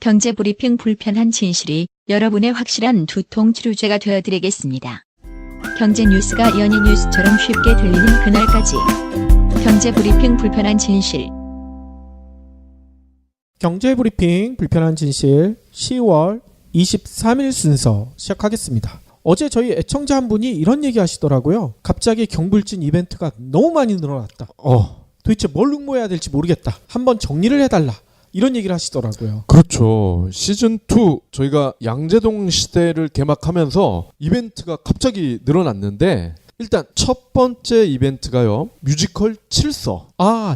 경제브리핑 불편한 진실이 여러분의 확실한 두통 치료제가 되어드리겠습니다. 경제 뉴스가 연예 뉴스처럼 쉽게 들리는 그날까지. 경제브리핑 불편한 진실. 경제브리핑 불편한 진실 10월 23일 순서 시작하겠습니다. 어제 저희 애청자 한 분이 이런 얘기 하시더라고요. 갑자기 경불진 이벤트가 너무 많이 늘어났다. 도대체 뭘 응모해야 될지 모르겠다. 한번 정리를 해달라. 이런 얘기를 하시더라고요. 그렇죠. 시즌2 저희가 양재동 시대를 개막하면서 이벤트가 갑자기 늘어났는데 일단 첫 번째 이벤트가요. 뮤지컬 칠서.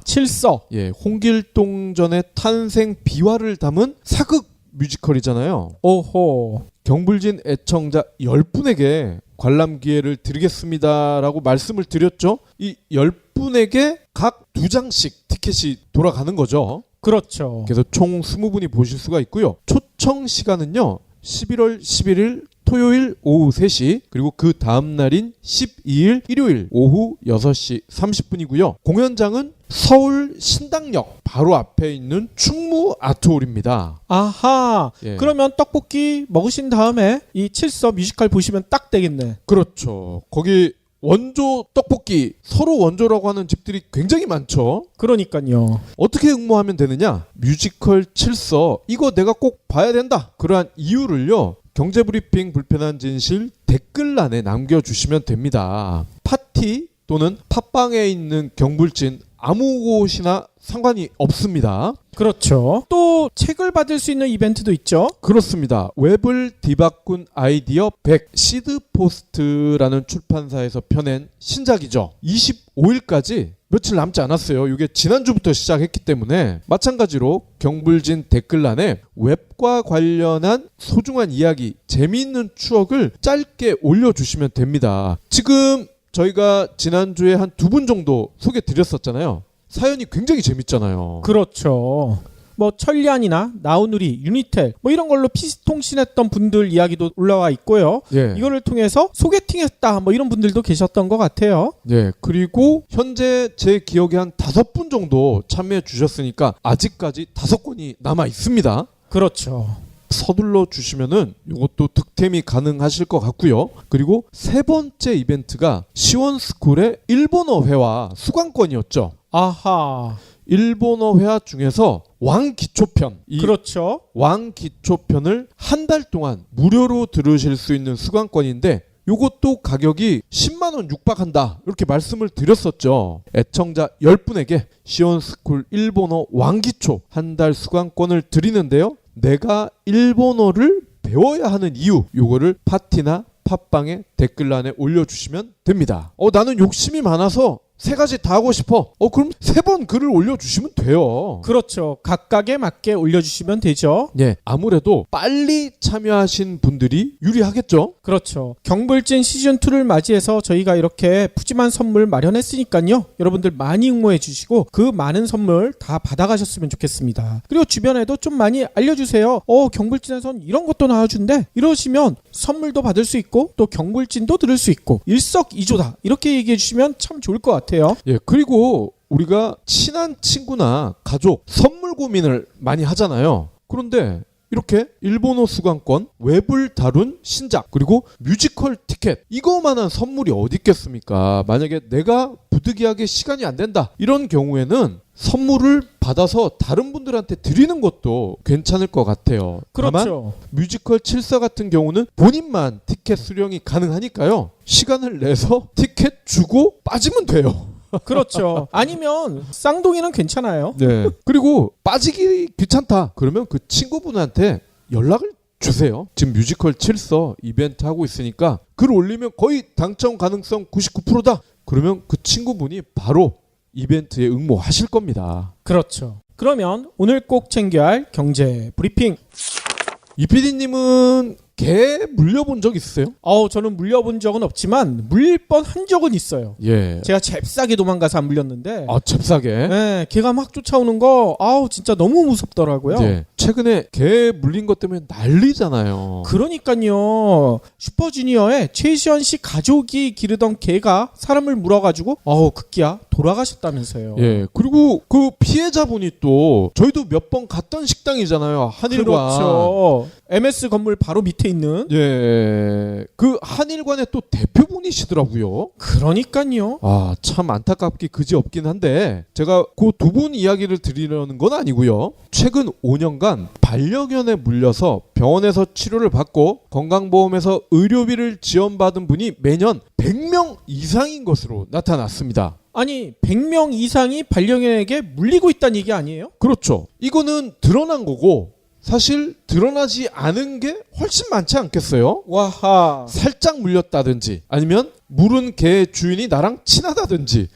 칠서. 예, 홍길동전의 탄생 비화를 담은 사극 뮤지컬이잖아요. 오호. 경불진 애청자 10분에게 관람 기회를 드리겠습니다라고 말씀을 드렸죠. 이 10분에게 각 2장씩 티켓이 돌아가는 거죠. 그렇죠. 그래서 총 20분이 보실 수가 있고요. 초청 시간은요. 11월 11일 토요일 오후 3시 그리고 그 다음 날인 12일 일요일 오후 6시 30분이고요. 공연장은 서울 신당역 바로 앞에 있는 충무 아트홀입니다. 아하. 예. 그러면 떡볶이 먹으신 다음에 이 칠서 뮤지컬 보시면 딱 되겠네. 그렇죠. 거기 원조 떡볶이 서로 원조라고 하는 집들이 굉장히 많죠. 그러니까요. 어떻게 응모하면 되느냐? 뮤지컬 칠서 이거 내가 꼭 봐야 된다. 그러한 이유를요. 경제브리핑 불편한 진실 댓글란에 남겨주시면 됩니다. 파티 또는 팟빵에 있는 경불진 아무 곳이나 상관이 없습니다. 그렇죠. 또 책을 받을 수 있는 이벤트도 있죠. 그렇습니다. 웹을 뒤바꾼 아이디어 100 시드포스트라는 출판사에서 펴낸 신작이죠. 25일까지 며칠 남지 않았어요. 이게 지난주부터 시작했기 때문에 마찬가지로 경불진 댓글란에 웹과 관련한 소중한 이야기, 재미있는 추억을 짧게 올려주시면 됩니다. 지금 저희가 지난주에 한 2분 정도 소개 드렸었잖아요. 사연이 굉장히 재밌잖아요. 그렇죠. 뭐 천리안이나 나우누리, 유니텔 뭐 이런 걸로 피통신했던 분들 이야기도 올라와 있고요. 예. 이거를 통해서 소개팅했다 뭐 이런 분들도 계셨던 것 같아요. 예. 그리고 현재 제 기억에 한 5분 정도 참여해 주셨으니까 아직까지 5건이 남아 있습니다. 그렇죠. 서둘러 주시면은 이것도 득템이 가능하실 것 같고요. 그리고 세 번째 이벤트가 시원스쿨의 일본어 회화 수강권이었죠. 아하. 일본어 회화 중에서 왕기초편, 이 그렇죠. 왕기초편을 한 달 동안 무료로 들으실 수 있는 수강권인데 요것도 가격이 10만 원 육박한다 이렇게 말씀을 드렸었죠. 애청자 10분에게 시원스쿨 일본어 왕기초 한 달 수강권을 드리는데요. 내가 일본어를 배워야 하는 이유 요거를 파티나 팟빵에 댓글란에 올려주시면 됩니다. 나는 욕심이 많아서 3가지 다 하고 싶어. 그럼 3번 글을 올려주시면 돼요. 그렇죠. 각각에 맞게 올려주시면 되죠. 예, 아무래도 빨리 참여하신 분들이 유리하겠죠. 그렇죠. 경불진 시즌2를 맞이해서 저희가 이렇게 푸짐한 선물 마련했으니까요. 여러분들 많이 응모해 주시고 그 많은 선물 다 받아가셨으면 좋겠습니다. 그리고 주변에도 좀 많이 알려주세요. 경불진에선 이런 것도 나와준대. 이러시면 선물도 받을 수 있고 또 경불진도 들을 수 있고 일석이조다. 이렇게 얘기해 주시면 참 좋을 것 같아요. 예, 그리고 우리가 친한 친구나 가족 선물 고민을 많이 하잖아요. 그런데 이렇게 일본어 수강권, 웹을 다룬 신작, 그리고 뮤지컬 티켓 이거만한 선물이 어디 있겠습니까? 만약에 내가 부득이하게 시간이 안 된다 이런 경우에는 선물을 받아서 다른 분들한테 드리는 것도 괜찮을 것 같아요. 그렇죠. 다만 뮤지컬 칠서 같은 경우는 본인만 티켓 수령이 가능하니까요. 시간을 내서 티켓 주고 빠지면 돼요. 그렇죠. 아니면 쌍둥이는 괜찮아요. 네. 그리고 빠지기 귀찮다. 그러면 그 친구분한테 연락을 주세요. 지금 뮤지컬 칠서 이벤트 하고 있으니까 글 올리면 거의 당첨 가능성 99%다. 그러면 그 친구분이 바로 이벤트에 응모하실 겁니다. 그렇죠. 그러면 오늘 꼭 챙겨야 할 경제 브리핑. 이 PD님은 개 물려본 적 있으세요? 저는 물려본 적은 없지만 물릴 뻔 한 적은 있어요. 예. 제가 잽싸게 도망가서 안 물렸는데 잽싸게. 네, 개가 막 쫓아오는 거 진짜 너무 무섭더라고요. 예. 최근에 개 물린 것 때문에 난리잖아요. 그러니까요. 슈퍼주니어의 최시원 씨 가족이 기르던 개가 사람을 물어가지고 급기야 돌아가셨다면서요. 예. 그리고 그 피해자분이 또 저희도 몇 번 갔던 식당이잖아요. 한일관. 그렇죠. MS 건물 바로 밑에 있는. 예. 그 한일관의 또 대표분이시더라고요. 그러니까요. 아, 참 안타깝기 그지없긴 한데 제가 그 두 분 이야기를 드리려는 건 아니고요. 최근 5년간 반려견에 물려서 병원에서 치료를 받고 건강보험에서 의료비를 지원받은 분이 매년 100명 이상인 것으로 나타났습니다. 아니 100명 이상이 반려견에게 물리고 있다는 얘기 아니에요? 그렇죠. 이거는 드러난 거고 사실 드러나지 않은 게 훨씬 많지 않겠어요? 와하. 살짝 물렸다든지 아니면 물은 개 주인이 나랑 친하다든지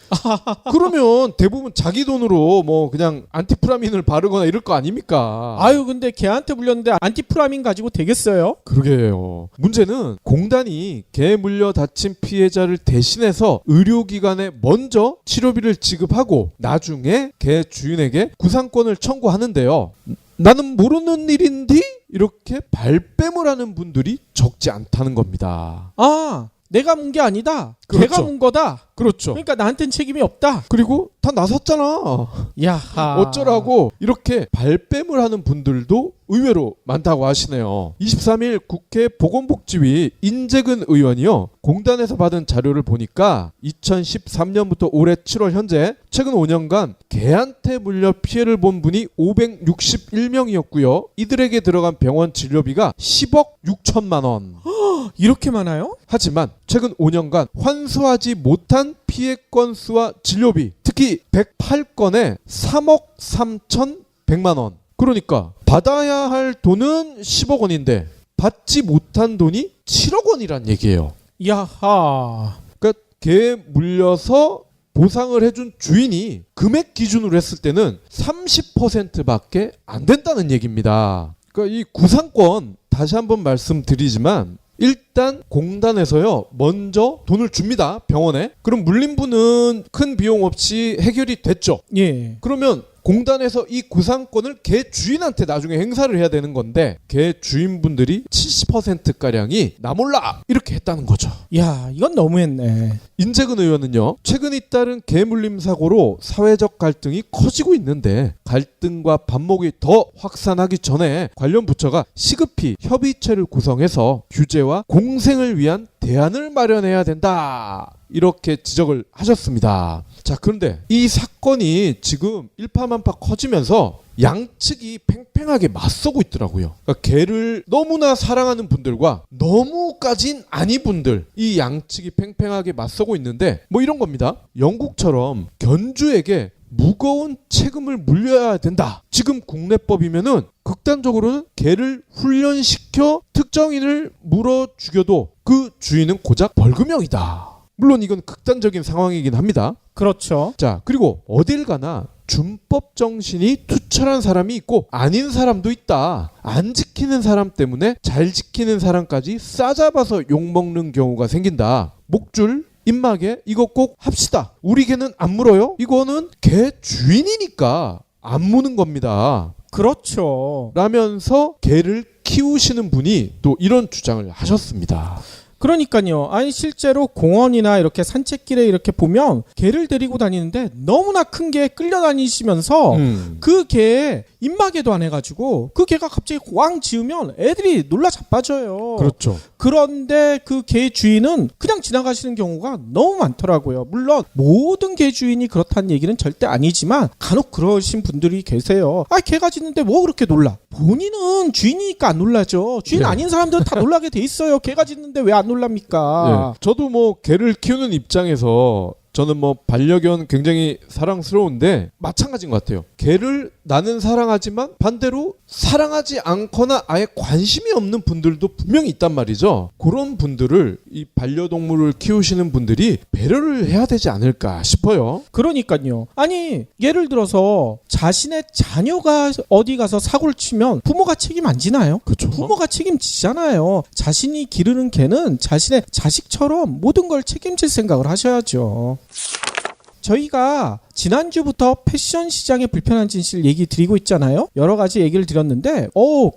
그러면 대부분 자기 돈으로 뭐 그냥 안티프라민을 바르거나 이럴 거 아닙니까? 아유 근데 개한테 물렸는데 안티프라민 가지고 되겠어요? 그러게요. 문제는 공단이 개 물려 다친 피해자를 대신해서 의료기관에 먼저 치료비를 지급하고 나중에 개 주인에게 구상권을 청구하는데요. 나는 모르는 일인데 이렇게 발뺌을 하는 분들이 적지 않다는 겁니다. 아 내가 문 게 아니다. 그렇죠. 걔가 문 거다. 그렇죠. 그러니까 나한텐 책임이 없다. 그리고 다 나섰잖아. 야하. 어쩌라고 이렇게 발뺌을 하는 분들도 의외로 많다고 하시네요. 23일 국회 보건복지위 인재근 의원이요. 공단에서 받은 자료를 보니까 2013년부터 올해 7월 현재 최근 5년간 개한테 물려 피해를 본 분이 561명이었고요. 이들에게 들어간 병원 진료비가 10억 6천만 원. 이렇게 많아요? 하지만 최근 5년간 환수하지 못한 피해 건수와 진료비, 특히 108건에 3억 3,100만 원. 그러니까 받아야 할 돈은 10억 원인데 받지 못한 돈이 7억 원이란 얘기예요. 야하. 그러니까 개 물려서 보상을 해준 주인이 금액 기준으로 했을 때는 30%밖에 안 된다는 얘기입니다. 그러니까 이 구상권 다시 한번 말씀드리지만 일단 공단에서요 먼저 돈을 줍니다. 병원에. 그럼 물린 분은 큰 비용 없이 해결이 됐죠. 예. 그러면 공단에서 이 구상권을 개 주인한테 나중에 행사를 해야 되는 건데 개 주인분들이 70%가량이 나 몰라 이렇게 했다는 거죠. 야 이건 너무했네. 인재근 의원은요 최근 잇따른 개 물림 사고로 사회적 갈등이 커지고 있는데 갈등과 반목이 더 확산하기 전에 관련 부처가 시급히 협의체를 구성해서 규제와 공생을 위한 대안을 마련해야 된다. 이렇게 지적을 하셨습니다. 자, 그런데 이 사건이 지금 일파만파 커지면서 양측이 팽팽하게 맞서고 있더라고요. 그러니까 개를 너무나 사랑하는 분들과 너무까진 아니 분들 이 양측이 팽팽하게 맞서고 있는데 뭐 이런 겁니다. 영국처럼 견주에게 무거운 책임을 물려야 된다. 지금 국내법이면은 극단적으로는 개를 훈련시켜 특정인을 물어 죽여도 그 주인은 고작 벌금형이다. 물론 이건 극단적인 상황이긴 합니다. 그렇죠. 자, 그리고 어딜 가나 준법 정신이 투철한 사람이 있고 아닌 사람도 있다. 안 지키는 사람 때문에 잘 지키는 사람까지 싸잡아서 욕먹는 경우가 생긴다. 목줄 입마개 이거 꼭 합시다. 우리 개는 안 물어요? 이거는 개 주인이니까 안 무는 겁니다. 그렇죠. 라면서 개를 키우시는 분이 또 이런 주장을 하셨습니다. 그러니까요. 아니 실제로 공원이나 이렇게 산책길에 이렇게 보면 개를 데리고 다니는데 너무나 큰 개 끌려다니시면서 그 개에 입마개도 안 해가지고 그 개가 갑자기 왕 지으면 애들이 놀라 자빠져요. 그렇죠. 그런데 그 개 주인은 그냥 지나가시는 경우가 너무 많더라고요. 물론 모든 개 주인이 그렇다는 얘기는 절대 아니지만 간혹 그러신 분들이 계세요. 아 개가 짖는데 뭐 그렇게 놀라? 본인은 주인이니까 안 놀라죠. 주인 네. 아닌 사람들은 다 놀라게 돼 있어요. 개가 짖는데 왜 안 놀랍니까? 예. 저도 뭐 개를 키우는 입장에서 저는 뭐 반려견 굉장히 사랑스러운데 마찬가지인 것 같아요. 개를 나는 사랑하지만 반대로 사랑하지 않거나 아예 관심이 없는 분들도 분명히 있단 말이죠. 그런 분들을 이 반려동물을 키우시는 분들이 배려를 해야 되지 않을까 싶어요. 그러니까요. 아니 예를 들어서 자신의 자녀가 어디 가서 사고를 치면 부모가 책임 안 지나요? 그렇죠. 부모가 책임지잖아요. 자신이 기르는 개는 자신의 자식처럼 모든 걸 책임질 생각을 하셔야죠. 저희가 지난주부터 패션 시장의 불편한 진실 얘기 드리고 있잖아요. 여러 가지 얘기를 드렸는데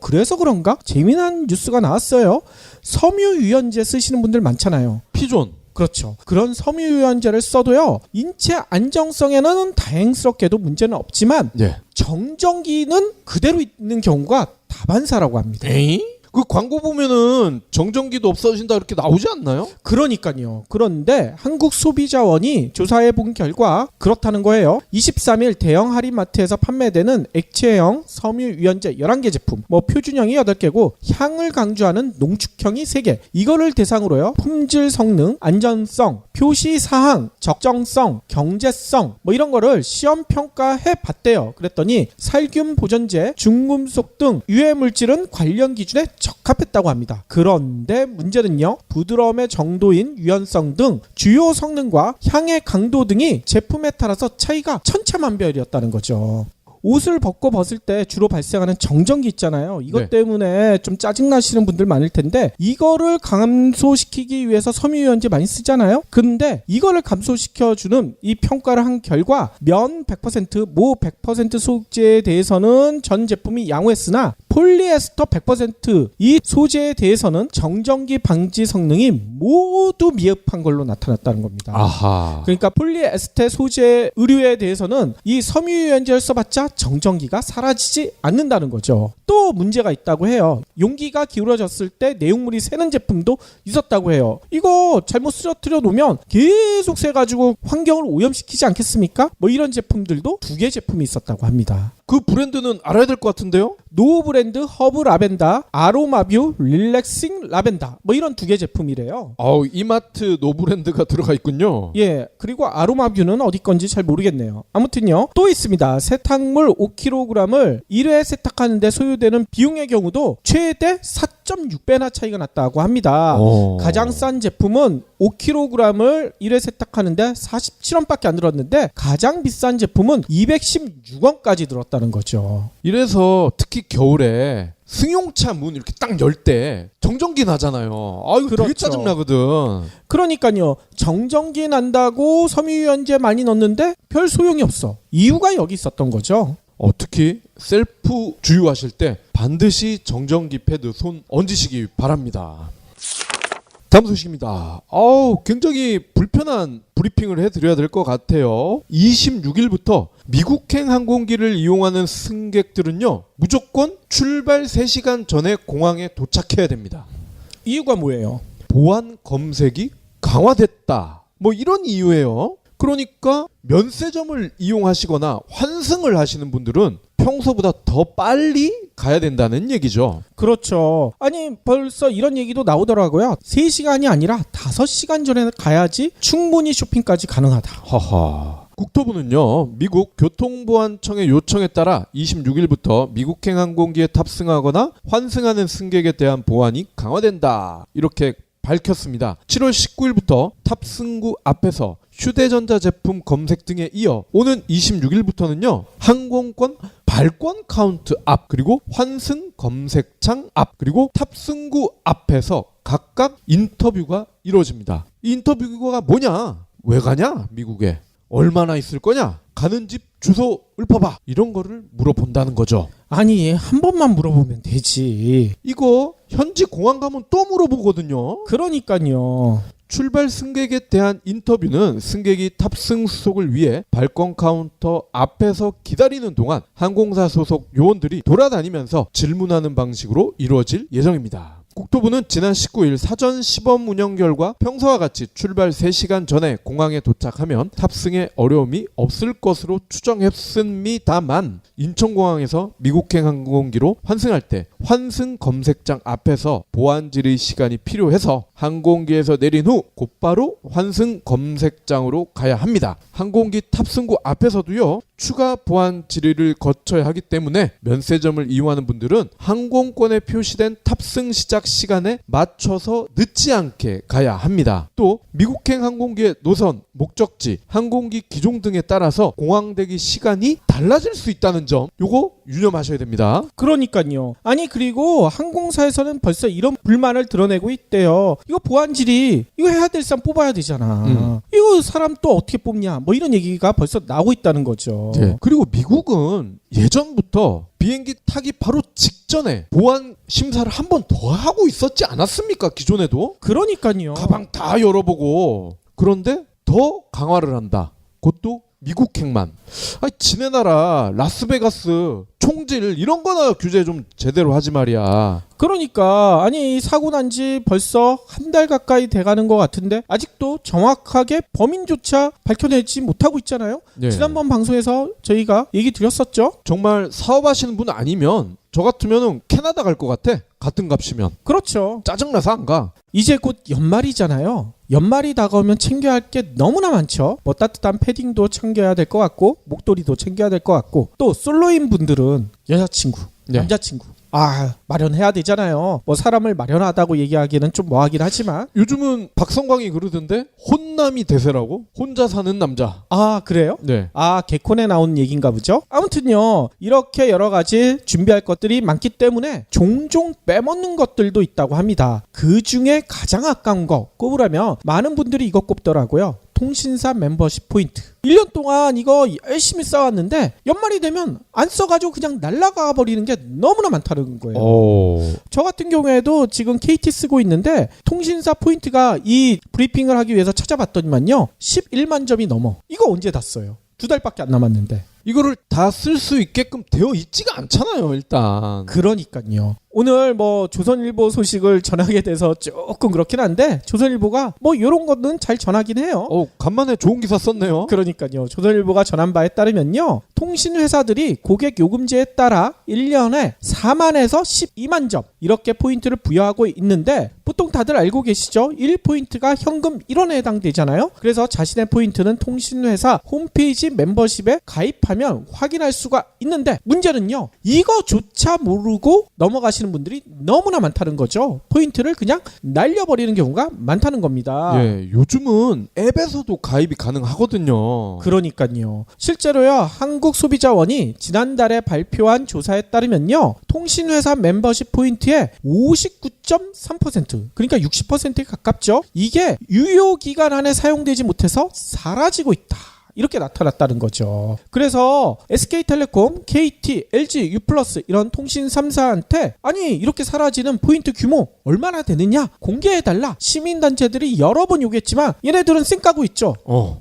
그래서 그런가? 재미난 뉴스가 나왔어요. 섬유유연제 쓰시는 분들 많잖아요. 피존. 그렇죠. 그런 섬유유연제를 써도요. 인체 안정성에는 다행스럽게도 문제는 없지만 예. 정전기는 그대로 있는 경우가 다반사라고 합니다. 에이? 그 광고 보면은 정전기도 없어진다 이렇게 나오지 않나요? 그러니까요. 그런데 한국소비자원이 조사해 본 결과 그렇다는 거예요. 23일 대형 할인마트에서 판매되는 액체형 섬유유연제 11개 제품, 표준형이 8개고 향을 강조하는 농축형이 3개. 이거를 대상으로요. 품질 성능, 안전성, 표시 사항, 적정성, 경제성 이런 거를 시험 평가해 봤대요. 그랬더니 살균 보존제, 중금속 등 유해 물질은 관련 기준에 적합했다고 합니다. 그런데 문제는요. 부드러움의 정도인 유연성 등 주요 성능과 향의 강도 등이 제품에 따라서 차이가 천차만별이었다는 거죠. 옷을 벗을 때 주로 발생하는 정전기 있잖아요. 이것 네. 때문에 좀 짜증나시는 분들 많을 텐데 이거를 감소시키기 위해서 섬유유연제 많이 쓰잖아요. 근데 이거를 감소시켜주는 이 평가를 한 결과 면 100%, 모 100% 소재에 대해서는 전 제품이 양호했으나 폴리에스터 100% 이 소재에 대해서는 정전기 방지 성능이 모두 미흡한 걸로 나타났다는 겁니다. 아하. 그러니까 폴리에스테 소재 의류에 대해서는 이 섬유유연제를 써봤자 정전기가 사라지지 않는다는 거죠. 또 문제가 있다고 해요. 용기가 기울어졌을 때 내용물이 새는 제품도 있었다고 해요. 이거 잘못 쓰러뜨려 놓으면 계속 새가지고 환경을 오염시키지 않겠습니까? 이런 제품들도 2개 제품이 있었다고 합니다. 그 브랜드는 알아야 될 것 같은데요? 노브랜드 허브 라벤더, 아로마뷰 릴렉싱 라벤더 이런 2개 제품이래요. 이마트 노브랜드가 들어가 있군요. 예, 그리고 아로마뷰는 어디 건지 잘 모르겠네요. 아무튼요, 또 있습니다. 세탁물 5kg을 1회 세탁하는데 소요되는 비용의 경우도 최대 4.6배나 차이가 났다고 합니다. 가장 싼 제품은 5kg을 1회 세탁하는데 47원밖에 안 들었는데 가장 비싼 제품은 216원까지 들었다는 거죠. 이래서 특히 겨울에 승용차 문 이렇게 딱 열 때 정전기 나잖아요. 이거 되게 그렇죠. 짜증나거든. 그러니까요. 정전기 난다고 섬유유연제 많이 넣었는데 별 소용이 없어. 이유가 여기 있었던 거죠. 특히 셀프 주유하실 때 반드시 정전기 패드 손 얹으시기 바랍니다. 다음 소식입니다. 굉장히 불편한 브리핑을 해드려야 될 것 같아요. 26일부터 미국행 항공기를 이용하는 승객들은요, 무조건 출발 3시간 전에 공항에 도착해야 됩니다. 이유가 뭐예요? 보안 검색이 강화됐다. 이런 이유예요. 그러니까 면세점을 이용하시거나 환승을 하시는 분들은 평소보다 더 빨리 가야 된다는 얘기죠. 그렇죠. 아니 벌써 이런 얘기도 나오더라고요. 3시간이 아니라 5시간 전에 가야지 충분히 쇼핑까지 가능하다. 하하. 국토부는요, 미국 교통보안청의 요청에 따라 26일부터 미국행 항공기에 탑승하거나 환승하는 승객에 대한 보안이 강화된다. 이렇게 밝혔습니다. 7월 19일부터 탑승구 앞에서 휴대전자 제품 검색 등에 이어 오는 26일부터는요, 항공권 발권 카운트 앞, 그리고 환승 검색창 앞, 그리고 탑승구 앞에서 각각 인터뷰가 이루어집니다. 이 인터뷰가 뭐냐? 왜 가냐? 미국에. 얼마나 있을 거냐? 가는 집 주소 읊어봐. 이런 거를 물어본다는 거죠. 아니 한 번만 물어보면 되지. 이거 현지 공항 가면 또 물어보거든요. 그러니까요. 출발 승객에 대한 인터뷰는 승객이 탑승 수속을 위해 발권 카운터 앞에서 기다리는 동안 항공사 소속 요원들이 돌아다니면서 질문하는 방식으로 이루어질 예정입니다. 국토부는 지난 19일 사전 시범 운영 결과 평소와 같이 출발 3시간 전에 공항에 도착하면 탑승에 어려움이 없을 것으로 추정했습니다만, 인천공항에서 미국행 항공기로 환승할 때 환승 검색장 앞에서 보안 질의 시간이 필요해서 항공기에서 내린 후 곧바로 환승 검색장으로 가야 합니다. 항공기 탑승구 앞에서도요, 추가 보안 질의를 거쳐야 하기 때문에 면세점을 이용하는 분들은 항공권에 표시된 탑승 시작 시간에 맞춰서 늦지 않게 가야 합니다. 또 미국행 항공기의 노선, 목적지, 항공기 기종 등에 따라서 공항 대기 시간이 달라질 수 있다는 점, 요거 유념하셔야 됩니다. 그러니까요. 아니 그리고 항공사에서는 벌써 이런 불만을 드러내고 있대요. 이거 보안질이 이거 해야 될 사람 뽑아야 되잖아. 이거 사람 또 어떻게 뽑냐? 뭐 이런 얘기가 벌써 나오고 있다는 거죠. 네. 그리고 미국은 예전부터 비행기 타기 바로 직전에 보안 심사를 한 번 더 하고 있었지 않았습니까? 기존에도 그러니까요. 가방 다 열어보고. 그런데 더 강화를 한다. 그것도 미국행만. 아니 지네 나라 라스베가스 총질 이런 거나 규제 좀 제대로 하지 말이야. 그러니까 아니 사고 난 지 벌써 한 달 가까이 돼가는 것 같은데 아직도 정확하게 범인조차 밝혀내지 못하고 있잖아요. 네. 지난번 방송에서 저희가 얘기 드렸었죠. 정말 사업하시는 분 아니면 저 같으면은 캐나다 갈 것 같아. 같은 값이면. 그렇죠. 짜증나서 안 가. 이제 곧 연말이잖아요. 연말이 다가오면 챙겨야 할 게 너무나 많죠. 뭐 따뜻한 패딩도 챙겨야 될 것 같고 목도리도 챙겨야 될 것 같고 또 솔로인 분들은 여자친구, 네. 남자친구 마련해야 되잖아요. 뭐 사람을 마련하다고 얘기하기는 좀 뭐하긴 하지만 요즘은 박성광이 그러던데 혼남이 대세라고? 혼자 사는 남자. 그래요? 네. 개콘에 나온 얘기인가 보죠? 아무튼요, 이렇게 여러 가지 준비할 것들이 많기 때문에 종종 빼먹는 것들도 있다고 합니다. 그 중에 가장 아까운 거 꼽으라면 많은 분들이 이거 꼽더라고요. 통신사 멤버십 포인트. 1년 동안 이거 열심히 쌓았는데 연말이 되면 안 써가지고 그냥 날아가 버리는 게 너무나 많다는 거예요. 저 같은 경우에도 지금 KT 쓰고 있는데 통신사 포인트가 이 브리핑을 하기 위해서 찾아봤더니만요 11만 점이 넘어. 이거 언제 다 써요? 2달밖에 안 남았는데. 이거를 다 쓸 수 있게끔 되어 있지가 않잖아요, 일단. 그러니까요. 오늘 뭐 조선일보 소식을 전하게 돼서 조금 그렇긴 한데 조선일보가 뭐 이런 거는 잘 전하긴 해요. 간만에 좋은 기사 썼네요. 그러니까요. 조선일보가 전한 바에 따르면요. 통신회사들이 고객 요금제에 따라 1년에 4만에서 12만 점 이렇게 포인트를 부여하고 있는데 보통 다들 알고 계시죠? 1포인트가 현금 1원에 해당되잖아요. 그래서 자신의 포인트는 통신회사 홈페이지 멤버십에 가입하면 확인할 수가 있는데 문제는요. 이거조차 모르고 넘어가시는 분들이 너무나 많다는 거죠. 포인트를 그냥 날려버리는 경우가 많다는 겁니다. 예, 요즘은 앱에서도 가입이 가능하거든요. 그러니까요. 실제로요. 한국소비자원이 지난달에 발표한 조사에 따르면요. 통신회사 멤버십 포인트의 59.3% 그러니까 60%에 가깝죠. 이게 유효기간 안에 사용되지 못해서 사라지고 있다. 이렇게 나타났다는 거죠. 그래서 SK텔레콤, KT, LG, U+ 이런 통신 3사한테 아니 이렇게 사라지는 포인트 규모 얼마나 되느냐 공개해달라. 시민단체들이 여러 번 요구했지만 얘네들은 쌩 까고 있죠.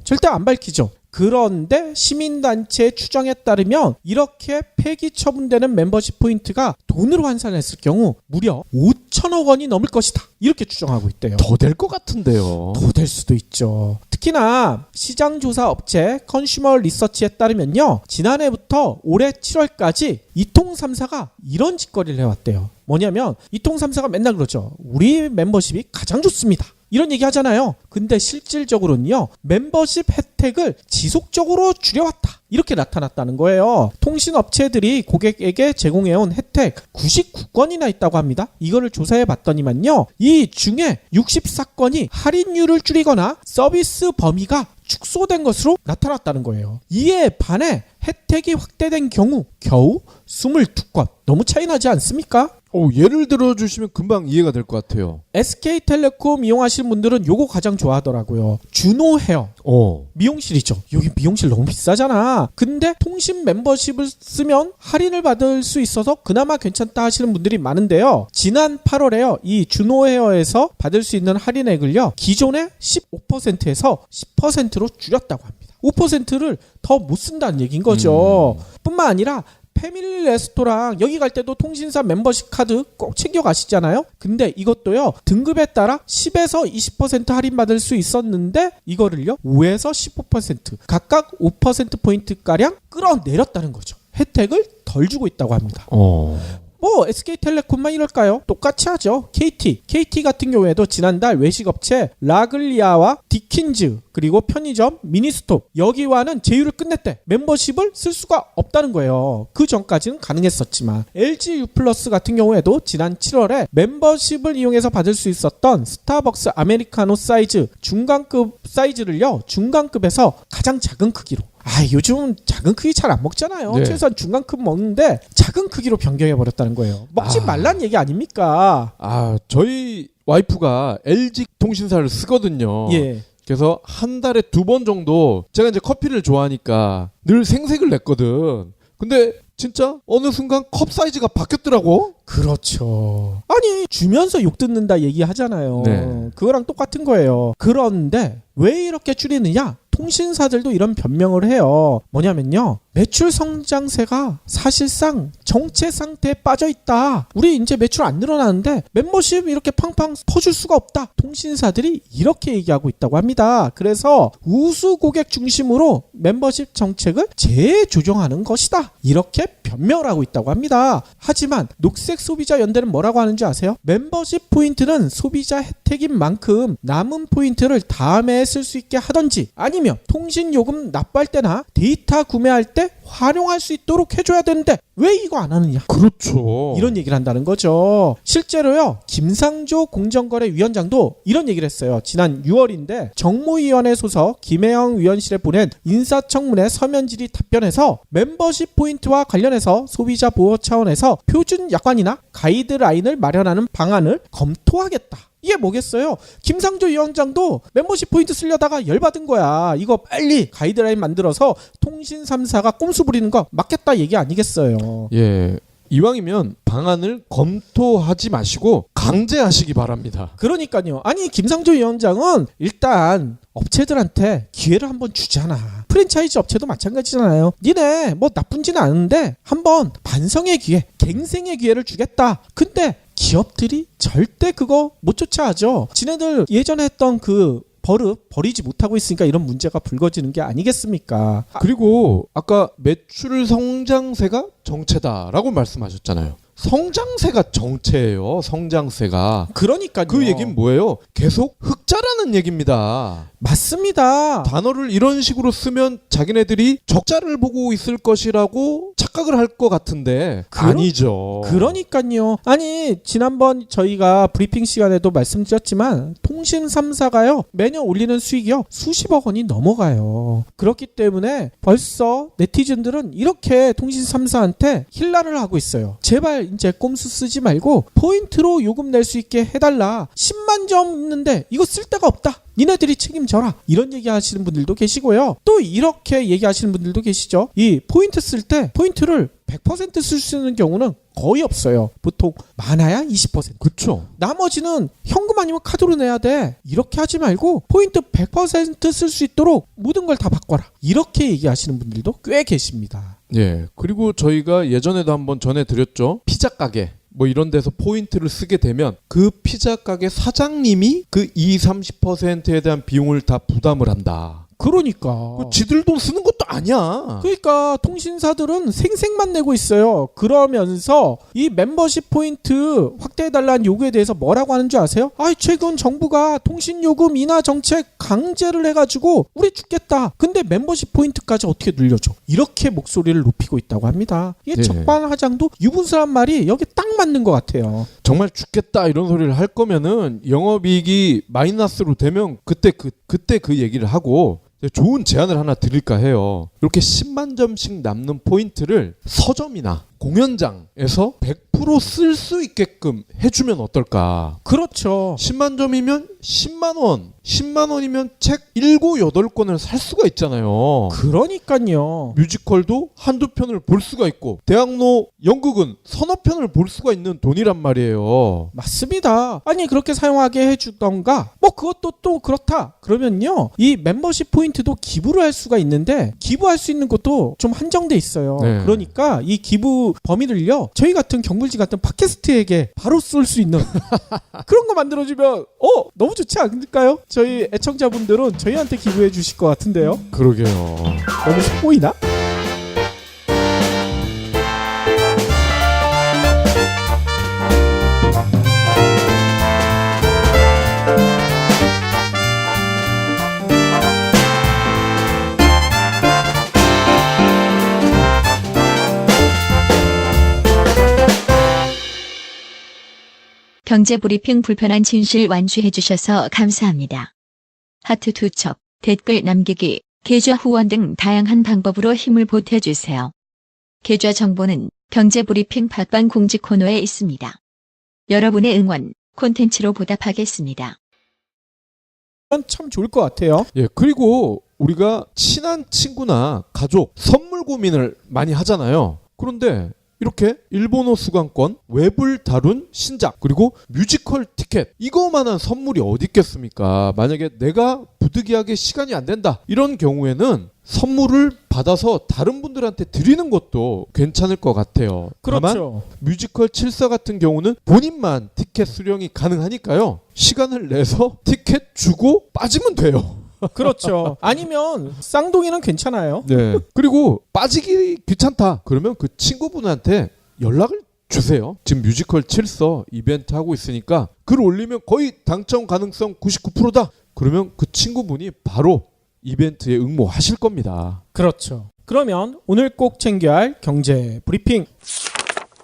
절대 안 밝히죠. 그런데 시민단체 추정에 따르면 이렇게 폐기 처분되는 멤버십 포인트가 돈으로 환산했을 경우 무려 5천억 원이 넘을 것이다. 이렇게 추정하고 있대요. 더 될 것 같은데요. 더 될 수도 있죠. 특히나 시장조사 업체 컨슈머 리서치에 따르면요. 지난해부터 올해 7월까지 이통 3사가 이런 짓거리를 해왔대요. 뭐냐면 이통 3사가 맨날 그러죠. 우리 멤버십이 가장 좋습니다. 이런 얘기 하잖아요. 근데 실질적으로는요. 멤버십 혜택을 지속적으로 줄여왔다. 이렇게 나타났다는 거예요. 통신업체들이 고객에게 제공해온 혜택 99건이나 있다고 합니다. 이거를 조사해 봤더니만요. 이 중에 64건이 할인율을 줄이거나 서비스 범위가 축소된 것으로 나타났다는 거예요. 이에 반해 혜택이 확대된 경우 겨우 22건. 너무 차이 나지 않습니까? 예를 들어주시면 금방 이해가 될 것 같아요. SK텔레콤 이용하시는 분들은 요거 가장 좋아하더라고요. 준호 헤어. 미용실이죠. 여기 미용실 너무 비싸잖아. 근데 통신 멤버십을 쓰면 할인을 받을 수 있어서 그나마 괜찮다 하시는 분들이 많은데요. 지난 8월에요. 이 준호 헤어에서 받을 수 있는 할인액을요. 기존의 15%에서 10%로 줄였다고 합니다. 5%를 더 못 쓴다는 얘기인 거죠. 뿐만 아니라 패밀리 레스토랑 여기 갈 때도 통신사 멤버십 카드 꼭 챙겨 가시잖아요. 근데 이것도요. 등급에 따라 10에서 20% 할인받을 수 있었는데 이거를요. 5에서 15% 각각 5%포인트가량 끌어내렸다는 거죠. 혜택을 덜 주고 있다고 합니다. 뭐 SK텔레콤만 이럴까요? 똑같이 하죠. KT 같은 경우에도 지난달 외식업체 라글리아와 디킨즈 그리고 편의점 미니스톱 여기와는 제휴를 끝냈대. 멤버십을 쓸 수가 없다는 거예요. 그 전까지는 가능했었지만 LG U+ 같은 경우에도 지난 7월에 멤버십을 이용해서 받을 수 있었던 스타벅스 아메리카노 사이즈 중간급 사이즈를요. 중간급에서 가장 작은 크기로 요즘 작은 크기 잘 안 먹잖아요. 네. 최소한 중간 크 먹는데 작은 크기로 변경해 버렸다는 거예요. 먹지 말란 얘기 아닙니까? 저희 와이프가 LG 통신사를 쓰거든요. 예. 그래서 한 달에 2번 정도 제가 이제 커피를 좋아하니까 늘 생색을 냈거든. 근데 진짜 어느 순간 컵 사이즈가 바뀌었더라고. 그렇죠. 아니 주면서 욕 듣는다 얘기하잖아요. 네. 그거랑 똑같은 거예요. 그런데 왜 이렇게 줄이느냐? 통신사들도 이런 변명을 해요. 뭐냐면요. 매출 성장세가 사실상 정체 상태에 빠져 있다. 우리 이제 매출 안 늘어나는데 멤버십 이렇게 팡팡 퍼줄 수가 없다. 통신사들이 이렇게 얘기하고 있다고 합니다. 그래서 우수 고객 중심으로 멤버십 정책을 재조정하는 것이다. 이렇게 변명을 하고 있다고 합니다. 하지만 녹색 소비자 연대는 뭐라고 하는지 아세요? 멤버십 포인트는 소비자 혜택인 만큼 남은 포인트를 다음에 쓸 수 있게 하던지 아니면 통신 요금 납부할 때나 데이터 구매할 때 활용할 수 있도록 해줘야 되는데 왜 이거 안 하느냐? 그렇죠. 이런 얘기를 한다는 거죠. 실제로요. 김상조 공정거래위원장도 이런 얘기를 했어요. 지난 6월인데 정무위원회 소속 김혜영 위원실에 보낸 인사청문회 서면질의 답변에서 멤버십 포인트와 관련해서 소비자 보호 차원에서 표준 약관이나 가이드라인을 마련하는 방안을 검토하겠다. 이게 뭐겠어요? 김상조 위원장도 멤버십 포인트 쓰려다가 열받은 거야. 이거 빨리 가이드라인 만들어서 통신 3사가 꼼수 부리는 거 막겠다 얘기 아니겠어요. 예. 이왕이면 방안을 검토하지 마시고 강제하시기 바랍니다. 그러니까요. 아니 김상조 위원장은 일단 업체들한테 기회를 한번 주잖아. 프랜차이즈 업체도 마찬가지잖아요. 니네 뭐 나쁜지는 않은데 한번 반성의 기회, 갱생의 기회를 주겠다. 근데 기업들이 절대 그거 못 쫓아하죠. 지네들 예전에 했던 그 버릇 버리지 못하고 있으니까 이런 문제가 불거지는 게 아니겠습니까? 그리고 아까 매출 성장세가 정체다라고 말씀하셨잖아요. 성장세가 정체예요. 성장세가. 그러니까요. 그 얘기는 뭐예요? 계속 흑자라는 얘기입니다. 맞습니다. 단어를 이런 식으로 쓰면 자기네들이 적자를 보고 있을 것이라고 착각을 할 것 같은데 아니죠. 그러니까요. 아니 지난번 저희가 브리핑 시간에도 말씀드렸지만 통신 3사가요. 매년 올리는 수익이요. 수십억 원이 넘어가요. 그렇기 때문에 벌써 네티즌들은 이렇게 통신 3사한테 힐라를 하고 있어요. 제발 이제 꼼수 쓰지 말고 포인트로 요금 낼 수 있게 해달라. 10만 점 있는데 이거 쓸 데가 없다. 니네들이 책임져라. 이런 얘기 하시는 분들도 계시고요. 또 이렇게 얘기하시는 분들도 계시죠. 이 포인트 쓸 때 포인트를 100% 쓸 수 있는 경우는 거의 없어요. 보통 많아야 20%. 그렇죠. 나머지는 현금 아니면 카드로 내야 돼. 이렇게 하지 말고 포인트 100% 쓸 수 있도록 모든 걸 다 바꿔라. 이렇게 얘기하시는 분들도 꽤 계십니다. 예. 그리고 저희가 예전에도 한번 전해드렸죠. 피자 가게. 뭐 이런 데서 포인트를 쓰게 되면 그 피자 가게 사장님이 그 20-30%에 대한 비용을 다 부담을 한다. 그러니까 지들 돈 쓰는 것도 아니야. 그러니까 통신사들은 생색만 내고 있어요. 그러면서 이 멤버십 포인트 확대해달라는 요구에 대해서 뭐라고 하는 줄 아세요? 최근 정부가 통신요금 인하 정책 강제를 해가지고 우리 죽겠다. 근데 멤버십 포인트까지 어떻게 늘려줘? 이렇게 목소리를 높이고 있다고 합니다. 이게 네. 적반하장도 유분수란 말이 여기 딱 맞는 것 같아요. 정말 죽겠다 이런 소리를 할 거면은 영업이익이 마이너스로 되면 그때 그 얘기를 하고 좋은 제안을 하나 드릴까 해요. 이렇게 10만 점씩 남는 포인트를 서점이나 공연장에서 100% 쓸 수 있게끔 해주면 어떨까? 그렇죠. 10만 점이면 10만 원. 10만 원이면 책 7, 8권을 살 수가 있잖아요. 그러니까요. 뮤지컬도 한두 편을 볼 수가 있고 대학로 연극은 서너 편을 볼 수가 있는 돈이란 말이에요. 맞습니다. 아니 그렇게 사용하게 해주던가 뭐 그것도 또 그렇다 그러면요 이 멤버십 포인트도 기부를 할 수가 있는데 기부할 수 있는 것도 좀 한정돼 있어요. 네. 그러니까 이 기부 범위를요 저희 같은 경물지 같은 팟캐스트에게 바로 쏠 수 있는 그런 거 만들어주면 너무 좋지 않을까요? 저희 애청자분들은 저희한테 기부해 주실 것 같은데요. 그러게요. 너무 속보이나? 경제브리핑 불편한 진실 완주해 주셔서 감사합니다. 하트 2첩, 댓글 남기기, 계좌 후원 등 다양한 방법으로 힘을 보태주세요. 계좌 정보는 경제브리핑 팟빵 공지 코너에 있습니다. 여러분의 응원, 콘텐츠로 보답하겠습니다. 참 좋을 것 같아요. 예, 그리고 우리가 친한 친구나 가족 선물 고민을 많이 하잖아요. 그런데 이렇게 일본어 수강권, 웹을 다룬 신작, 그리고 뮤지컬 티켓, 이거만한 선물이 어디 있겠습니까? 만약에 내가 부득이하게 시간이 안 된다, 이런 경우에는 선물을 받아서 다른 분들한테 드리는 것도 괜찮을 것 같아요. 다만 그렇죠. 뮤지컬 7사 같은 경우는 본인만 티켓 수령이 가능하니까요. 시간을 내서 티켓 주고 빠지면 돼요. 그렇죠. 아니면 쌍둥이는 괜찮아요. 네. 그리고 빠지기 귀찮다. 그러면 그 친구분한테 연락을 주세요. 지금 뮤지컬 7서 이벤트 하고 있으니까 글 올리면 거의 당첨 가능성 99%다. 그러면 그 친구분이 바로 이벤트에 응모하실 겁니다. 그렇죠. 그러면 오늘 꼭 챙겨야 할 경제 브리핑.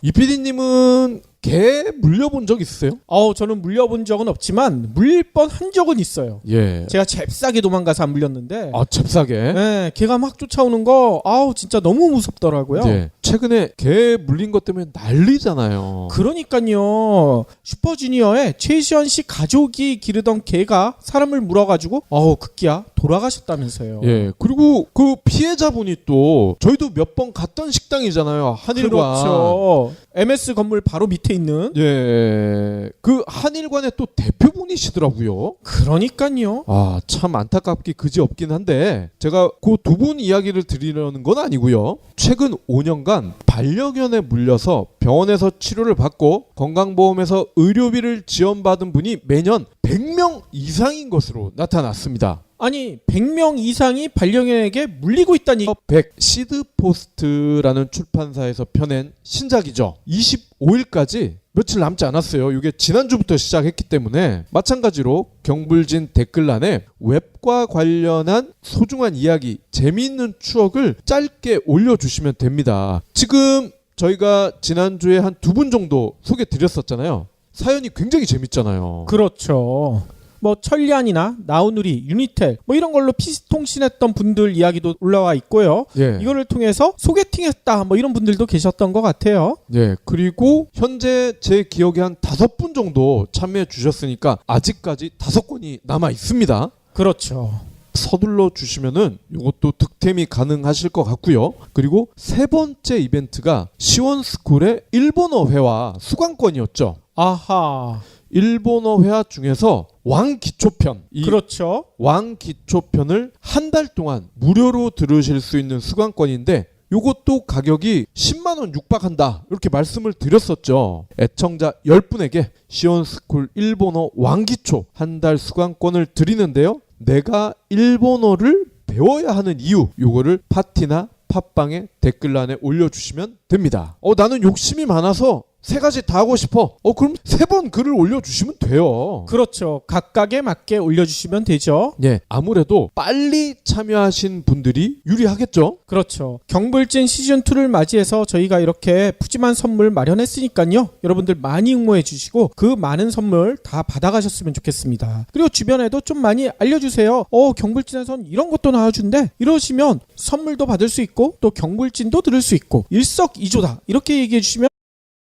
이 PD님은 개 물려본 적 있으세요? 저는 물려본 적은 없지만 물릴 뻔한 적은 있어요. 예. 제가 잽싸게 도망가서 안 물렸는데 아, 잽싸게. 네, 개가 막 쫓아오는 거 진짜 너무 무섭더라고요. 네. 최근에 개 물린 것 때문에 난리잖아요. 그러니까요. 슈퍼주니어의 최시원 씨 가족이 기르던 개가 사람을 물어가지고 급기야 돌아가셨다면서요. 예. 그리고 그 피해자분이 또 저희도 몇 번 갔던 식당이잖아요. 한일관. 그렇죠. MS 건물 바로 밑에 있는. 예. 그 한일관의 또 대표분이시더라고요. 그러니까요. 아, 참 안타깝기 그지없긴 한데 제가 그 두 분 이야기를 드리려는 건 아니고요. 최근 5년간 반려견에 물려서 병원에서 치료를 받고 건강보험에서 의료비를 지원받은 분이 매년 100명 이상인 것으로 나타났습니다. 아니 100명 이상이 반려견에게 물리고 있다니. 100 시드포스트라는 출판사에서 펴낸 신작이죠. 25일까지 며칠 남지 않았어요. 이게 지난주부터 시작했기 때문에 마찬가지로 경불진 댓글란에 웹과 관련한 소중한 이야기, 재미있는 추억을 짧게 올려주시면 됩니다. 지금 저희가 지난주에 한 2분 정도 소개드렸었잖아요. 사연이 굉장히 재밌잖아요. 그렇죠. 뭐 천리안이나 나우누리, 유니텔 뭐 이런 걸로 피통신했던 분들 이야기도 올라와 있고요. 예. 이거를 통해서 소개팅했다 뭐 이런 분들도 계셨던 것 같아요. 예. 그리고 현재 제 기억에 한 5분 정도 참여해 주셨으니까 아직까지 5건이 남아 있습니다. 그렇죠. 서둘러 주시면은 이것도 득템이 가능하실 것 같고요. 그리고 세 번째 이벤트가 시원스쿨의 일본어 회화 수강권이었죠. 아하. 일본어 회화 중에서 왕기초편, 이 그렇죠. 왕기초편을 한 달 동안 무료로 들으실 수 있는 수강권인데 요것도 가격이 10만 원 육박한다 이렇게 말씀을 드렸었죠. 애청자 10분에게 시원스쿨 일본어 왕기초 한 달 수강권을 드리는데요. 내가 일본어를 배워야 하는 이유, 요거를 파티나 팟빵에 댓글란에 올려주시면 됩니다. 나는 욕심이 많아서 3가지 다 하고 싶어. 그럼 3번 글을 올려주시면 돼요. 그렇죠. 각각에 맞게 올려주시면 되죠. 예, 아무래도 빨리 참여하신 분들이 유리하겠죠. 그렇죠. 경불진 시즌2를 맞이해서 저희가 이렇게 푸짐한 선물 마련했으니까요. 여러분들 많이 응모해 주시고 그 많은 선물 다 받아가셨으면 좋겠습니다. 그리고 주변에도 좀 많이 알려주세요. 경불진에선 이런 것도 나와준대. 이러시면 선물도 받을 수 있고 또 경불진도 들을 수 있고 일석이조다. 이렇게 얘기해 주시면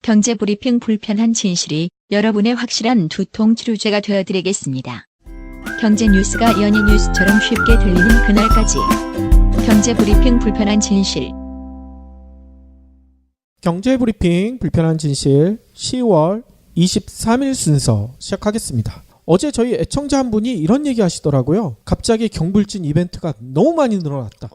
경제브리핑 불편한 진실이 여러분의 확실한 두통 치료제가 되어드리겠습니다. 경제 뉴스가 연예 뉴스처럼 쉽게 들리는 그날까지. 경제브리핑 불편한 진실. 경제브리핑 불편한 진실 10월 23일 순서 시작하겠습니다. 어제 저희 애청자 한 분이 이런 얘기 하시더라고요. 갑자기 경불진 이벤트가 너무 많이 늘어났다.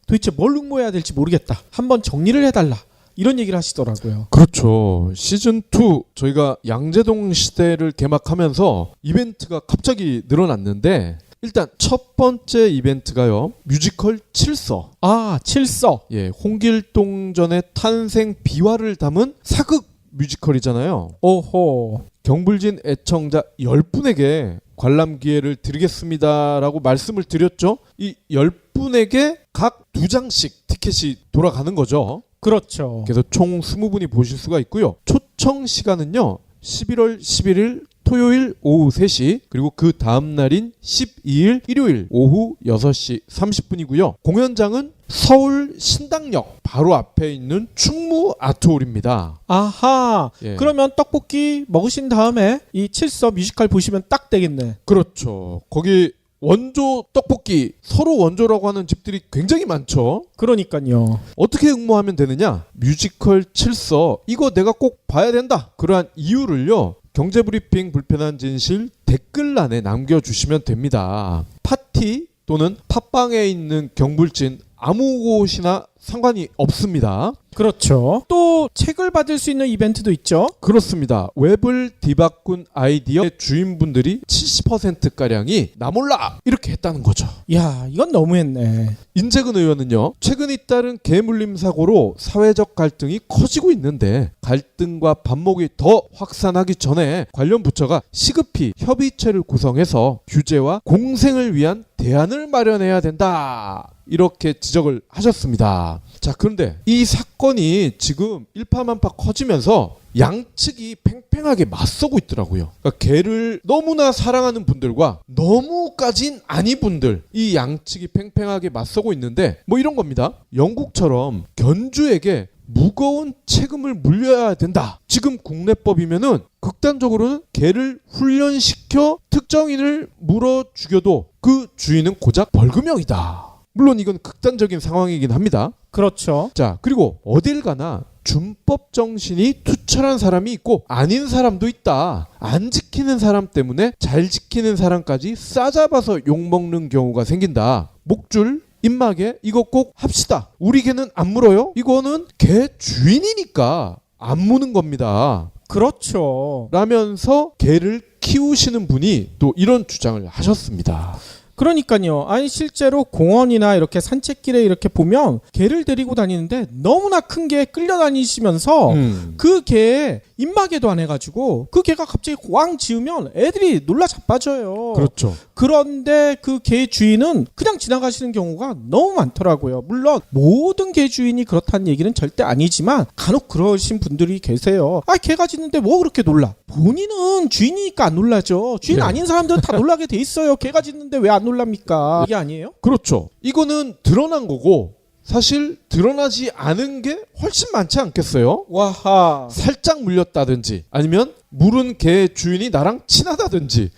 도대체 뭘 응모해야 될지 모르겠다. 한번 정리를 해달라. 이런 얘기를 하시더라고요. 그렇죠. 시즌2 저희가 양재동 시대를 개막하면서 이벤트가 갑자기 늘어났는데 일단 첫 번째 이벤트가요. 뮤지컬 7서. 아, 7서. 예, 홍길동전의 탄생 비화를 담은 사극 뮤지컬이잖아요. 오호. 경불진 애청자 10분에게 관람 기회를 드리겠습니다라고 말씀을 드렸죠. 이 10분에게 각 2장씩 티켓이 돌아가는 거죠. 그렇죠. 그래서 총 20분이 보실 수가 있고요. 초청 시간은요. 11월 11일 토요일 오후 3시 그리고 그 다음 날인 12일 일요일 오후 6시 30분이고요. 공연장은 서울 신당역 바로 앞에 있는 충무 아트홀입니다. 아하. 예. 그러면 떡볶이 먹으신 다음에 이 칠서 뮤지컬 보시면 딱 되겠네. 그렇죠. 거기 원조 떡볶이 서로 원조라고 하는 집들이 굉장히 많죠. 그러니까요. 어떻게 응모하면 되느냐? 뮤지컬 칠서 이거 내가 꼭 봐야 된다. 그러한 이유를요. 경제브리핑 불편한 진실 댓글란에 남겨주시면 됩니다. 파티 또는 팟빵에 있는 경불진 아무 곳이나 상관이 없습니다. 그렇죠. 또 책을 받을 수 있는 이벤트도 있죠. 그렇습니다. 웹을 뒤바꾼 아이디어 주인분들이 70%가량이 나 몰라 이렇게 했다는 거죠. 야, 이건 너무했네. 인재근 의원은요. 최근 잇따른 개물림 사고로 사회적 갈등이 커지고 있는데 갈등과 반목이 더 확산하기 전에 관련 부처가 시급히 협의체를 구성해서 규제와 공생을 위한 대안을 마련해야 된다. 이렇게 지적을 하셨습니다. 자, 그런데 이 사건이 지금 일파만파 커지면서 양측이 팽팽하게 맞서고 있더라고요. 그러니까 개를 너무나 사랑하는 분들과 너무까진 아니 분들 이 양측이 팽팽하게 맞서고 있는데 뭐 이런 겁니다. 영국처럼 견주에게 무거운 책임을 물려야 된다. 지금 국내법이면은 극단적으로는 개를 훈련시켜 특정인을 물어 죽여도 그 주인은 고작 벌금형이다. 물론 이건 극단적인 상황이긴 합니다. 그렇죠. 자, 그리고 어딜 가나 준법 정신이 투철한 사람이 있고 아닌 사람도 있다. 안 지키는 사람 때문에 잘 지키는 사람까지 싸잡아서 욕먹는 경우가 생긴다. 목줄 입마개 이거 꼭 합시다. 우리 개는 안 물어요? 이거는 개 주인이니까 안 무는 겁니다. 그렇죠. 라면서 개를 키우시는 분이 또 이런 주장을 하셨습니다. 그러니까요. 아니 실제로 공원이나 이렇게 산책길에 이렇게 보면 개를 데리고 다니는데 너무나 큰 개 끌려다니시면서 그 개에 입마개도 안 해가지고 그 개가 갑자기 왕 지으면 애들이 놀라 자빠져요. 그렇죠. 그런데 그 개 주인은 그냥 지나가시는 경우가 너무 많더라고요. 물론 모든 개 주인이 그렇다는 얘기는 절대 아니지만 간혹 그러신 분들이 계세요. 아, 개가 짖는데 뭐 그렇게 놀라? 본인은 주인이니까 안 놀라죠. 주인 네. 아닌 사람들은 다 놀라게 돼 있어요. 개가 짖는데 왜 안 놀랍니까? 이게 아니에요? 그렇죠. 이거는 드러난 거고 사실 드러나지 않은 게 훨씬 많지 않겠어요? 와하. 살짝 물렸다든지 아니면 물은 개 주인이 나랑 친하다든지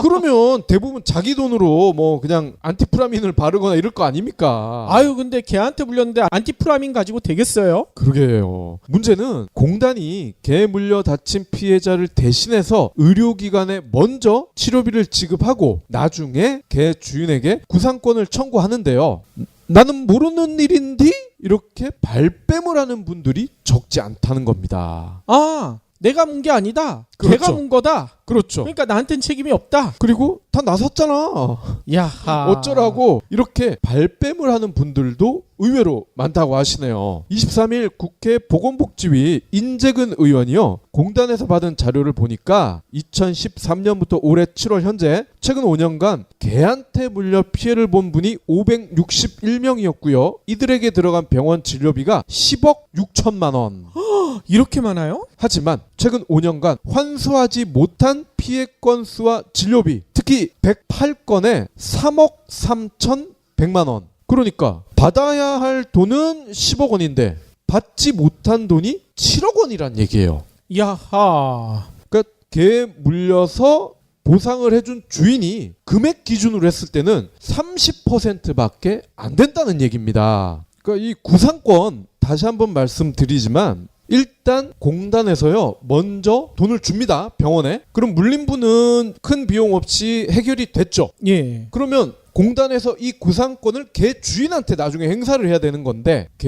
그러면 대부분 자기 돈으로 뭐 그냥 안티프라민을 바르거나 이럴 거 아닙니까? 아유, 근데 개한테 물렸는데 안티프라민 가지고 되겠어요? 그러게요. 문제는 공단이 개 물려 다친 피해자를 대신해서 의료기관에 먼저 치료비를 지급하고 나중에 개 주인에게 구상권을 청구하는데요. 나는 모르는 일인데 이렇게 발뺌을 하는 분들이 적지 않다는 겁니다. 아, 내가 문 게 아니다. 그렇죠. 개가 문 거다. 그렇죠. 그러니까 나한텐 책임이 없다. 그리고 다 나섰잖아. 야하. 어쩌라고 이렇게 발뺌을 하는 분들도 의외로 많다고 하시네요. 23일 국회 보건복지위 인재근 의원이요. 공단에서 받은 자료를 보니까 2013년부터 올해 7월 현재 최근 5년간 개한테 물려 피해를 본 분이 561명이었고요. 이들에게 들어간 병원 진료비가 10억 6천만 원. 이렇게 많아요? 하지만 최근 5년간 환수하지 못한 피해 건수와 진료비 특히 108건에 3억 3,100만 원. 그러니까 받아야 할 돈은 10억 원인데 받지 못한 돈이 7억 원이란 얘기예요. 야하. 그러니까 개 물려서 보상을 해준 주인이 금액 기준으로 했을 때는 30%밖에 안 된다는 얘기입니다. 그러니까 이 구상권 다시 한번 말씀드리지만 일단 공단에서요 먼저 돈을 줍니다. 병원에. 그럼 물린 분은 큰 비용 없이 해결이 됐죠. 예. 그러면 공단에서 이 구상권을 개 주인한테 나중에 행사를 해야 되는 건데 개